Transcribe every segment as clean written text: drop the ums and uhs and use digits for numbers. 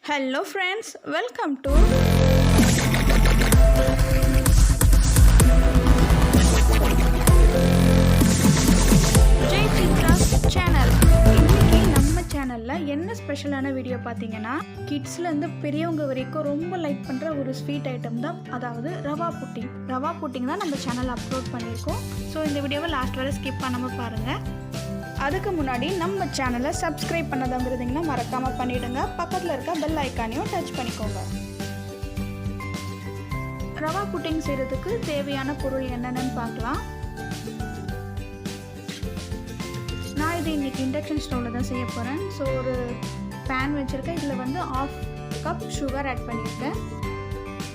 Hello friends, welcome to Jaichithra's channel. இன்னைக்கு நம்ம சேனல்ல என்ன ஸ்பெஷலான வீடியோ பாத்தீங்கன்னா கிட்ஸ்ல இருந்து பெரியவங்க வரைக்கும் ரொம்ப லைக் பண்ற ஒரு ஸ்வீட் ஐட்டம் தான், அதாவது ரவா புட்டிங். ரவா புட்டிங் தான் நம்ம சேனல்ல அப்லோட் பண்ணியிருக்கோம். ஸோ இந்த வீடியோவை லாஸ்ட் வரை ஸ்கிப் பண்ணாம பாருங்க. அதுக்கு முன்னாடி நம்ம சேனலை சப்ஸ்கிரைப் பண்ணாதவங்க இருந்தீங்கன்னா மறக்காமல் பண்ணிவிடுங்க. பக்கத்தில் இருக்க பெல் ஐக்கானையும் டச் பண்ணிக்கோங்க. ரவா புட்டிங் செய்கிறதுக்கு தேவையான பொருள் என்னென்னு பார்க்கலாம். நான் இது இன்றைக்கி இண்டக்ஷன் ஸ்டவ்வில் தான் செய்ய போகிறேன். ஸோ ஒரு பேன் வச்சுருக்கேன். இதில் வந்து 1/2 கப் சுகர் ஆட் பண்ணியிருக்கேன்.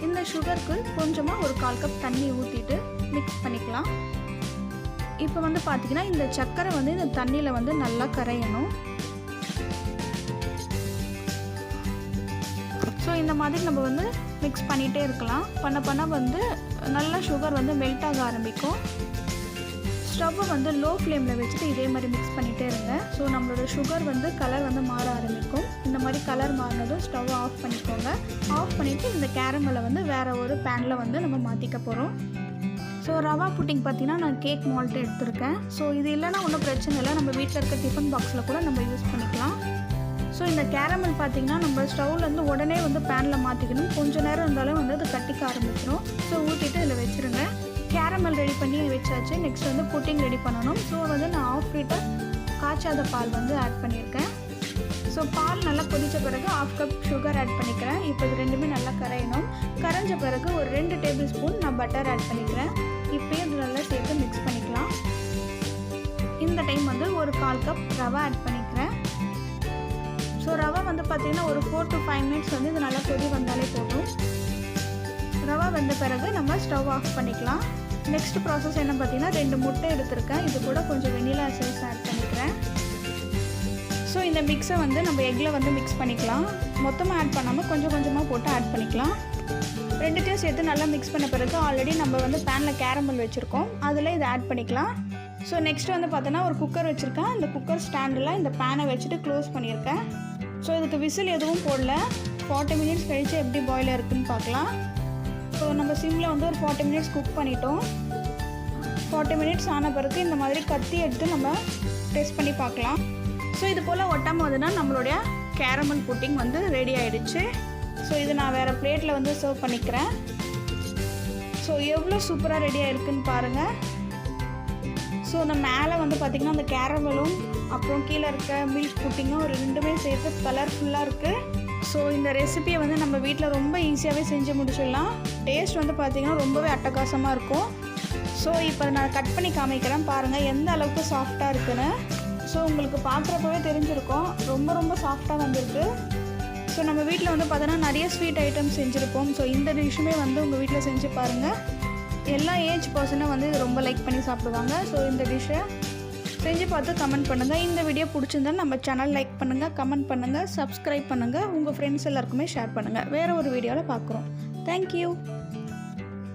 இந்த சுகருக்கு கொஞ்சமாக ஒரு 1/4 கப் தண்ணி ஊற்றிட்டு மிக்ஸ் பண்ணிக்கலாம். இப்போ வந்து பார்த்திங்கன்னா இந்த சர்க்கரை வந்து இந்த தண்ணியில் வந்து நல்லா கரையணும். ஸோ இந்த மாதிரி நம்ம வந்து மிக்ஸ் பண்ணிகிட்டே இருக்கலாம். பண்ண வந்து நல்லா சுகர் வந்து மெல்ட் ஆக ஆரம்பிக்கும். ஸ்டவ்வை வந்து லோ ஃப்ளேமில் வச்சுட்டு இதே மாதிரி மிக்ஸ் பண்ணிகிட்டே இருங்க. ஸோ நம்மளோட சுகர் வந்து கலர் வந்து மாற ஆரம்பிக்கும். இந்த மாதிரி கலர் மாறினதும் ஸ்டவ்வை ஆஃப் பண்ணிக்கோங்க. ஆஃப் பண்ணிவிட்டு இந்த கேரமலை வந்து வேறு ஒரு பேனில் வந்து நம்ம மாற்றிக்க போகிறோம். ஸோ ரவா புட்டிங் பார்த்திங்கன்னா நான் கேக் மால்ட் எடுத்திருக்கேன். ஸோ இது இல்லைனா ஒன்றும் பிரச்சனை இல்லை, நம்ம வீட்டில் இருக்க டிஃபன் பாக்ஸில் கூட நம்ம யூஸ் பண்ணிக்கலாம். ஸோ இந்த கேரமல் பார்த்திங்கன்னா நம்ம ஸ்டவ்லேருந்து உடனே வந்து பேனில் மாற்றிக்கணும். கொஞ்சம் நேரம் இருந்தாலும் வந்து அது கட்டிக்க ஆரம்பிச்சிடும். ஸோ ஊற்றிட்டு இதில் வச்சுருங்க. கேரமல் ரெடி பண்ணி வச்சாச்சு. நெக்ஸ்ட் வந்து புட்டிங் ரெடி பண்ணணும். ஸோ வந்து நான் 1/2 லிட்டர் காய்ச்சாத பால் வந்து ஆட் பண்ணியிருக்கேன். ஸோ பால் நல்லா கொதித்த பிறகு 1/2 கப் சுகர் ஆட் பண்ணிக்கிறேன். இப்போ இது ரெண்டுமே நல்லா கரையணும். கரைஞ்ச பிறகு ஒரு 2 டேபிள் ஸ்பூன் நான் பட்டர் ஆட் பண்ணிக்கிறேன். இப்போயே இது நல்லா சேர்த்து மிக்ஸ் பண்ணிக்கலாம். இந்த டைம் வந்து ஒரு 1/4 கப் ரவா ஆட் பண்ணிக்கிறேன். ஸோ ரவா வந்து பார்த்திங்கன்னா ஒரு 4 to 5 மினிட்ஸ் வந்து இது நல்லா கொதி வந்தாலே போதும். ரவா வந்த பிறகு நம்ம ஸ்டவ் ஆஃப் பண்ணிக்கலாம். நெக்ஸ்ட் ப்ராசஸ் என்ன பார்த்திங்கன்னா 2 முட்டை எடுத்திருக்கேன். இது கூட கொஞ்சம் வெனிலா எசன்ஸ் ஆட் பண்ணிக்கிறேன். ஸோ இந்த மிக்ஸை வந்து நம்ம எக்கில் வந்து மிக்ஸ் பண்ணிக்கலாம். மொத்தமாக ஆட் பண்ணாமல் கொஞ்சம் கொஞ்சமாக போட்டு ஆட் பண்ணிக்கலாம். ரெண்டுத்தையும் சேர்த்து நல்லா மிக்ஸ் பண்ண பிறகு ஆல்ரெடி நம்ம வந்து பேனில் கேரமல் வச்சுருக்கோம், அதில் இதை ஆட் பண்ணிக்கலாம். ஸோ நெக்ஸ்ட் வந்து பார்த்தோன்னா ஒரு குக்கர் வச்சுருக்கேன். இந்த குக்கர் ஸ்டாண்டில் இந்த பேனை வச்சுட்டு க்ளோஸ் பண்ணியிருக்கேன். ஸோ இதுக்கு விசில் எதுவும் போடல. 40 மினிட்ஸ் கழித்து எப்படி பாயில் இருக்குதுன்னு பார்க்கலாம். ஸோ நம்ம சிம்மில் வந்து ஒரு 40 மினிட்ஸ் குக் பண்ணிட்டோம். 40 மினிட்ஸ் ஆன பிறகு இந்த மாதிரி கத்தி எடுத்து நம்ம டெஸ்ட் பண்ணி பார்க்கலாம். ஸோ இது போல் ஒட்டாமல் வந்துன்னா நம்மளுடைய கேரமல் புட்டிங் வந்து ரெடி ஆகிடுச்சு. ஸோ இது நான் வேறு பிளேட்டில் வந்து சர்வ் பண்ணிக்கிறேன். ஸோ எவ்வளோ சூப்பராக ரெடி ஆகிருக்குன்னு பாருங்கள். ஸோ இந்த மேலே வந்து பார்த்திங்கன்னா அந்த கேரமலும் அப்புறம் கீழே இருக்க மில்க் புட்டிங்கும் ஒரு ரெண்டுமே சேர்த்து கலர்ஃபுல்லாக இருக்குது. ஸோ இந்த ரெசிபியை வந்து நம்ம வீட்டில் ரொம்ப ஈஸியாகவே செஞ்சு முடிச்சிடலாம். டேஸ்ட் வந்து பார்த்திங்கன்னா ரொம்பவே அட்டகாசமாக இருக்கும். ஸோ இப்போ நான் கட் பண்ணி காமிக்கிறேன் பாருங்கள் எந்த அளவுக்கு சாஃப்டாக இருக்குன்னு. ஸோ உங்களுக்கு பார்க்குறப்பவே தெரிஞ்சிருக்கும் ரொம்ப சாஃப்டாக வந்திருக்கு. ஸோ நம்ம வீட்டில் வந்து பார்த்தோன்னா நிறைய ஸ்வீட் ஐட்டம்ஸ் செஞ்சுருப்போம். ஸோ இந்த டிஷ்ஷுமே வந்து உங்கள் வீட்டில் செஞ்சு பாருங்கள். எல்லா ஏஜ் பர்சனும் வந்து இது ரொம்ப லைக் பண்ணி சாப்பிடுவாங்க. ஸோ இந்த டிஷ்ஷை செஞ்சு பார்த்து கமெண்ட் பண்ணுங்கள். இந்த வீடியோ பிடிச்சிருந்தா நம்ம சேனல் லைக் பண்ணுங்கள், கமெண்ட் பண்ணுங்கள், சப்ஸ்கிரைப் பண்ணுங்கள், உங்கள் ஃப்ரெண்ட்ஸ் எல்லாருக்குமே ஷேர் பண்ணுங்கள். வேறு ஒரு வீடியோவில் பார்க்குறோம். தேங்க்யூ.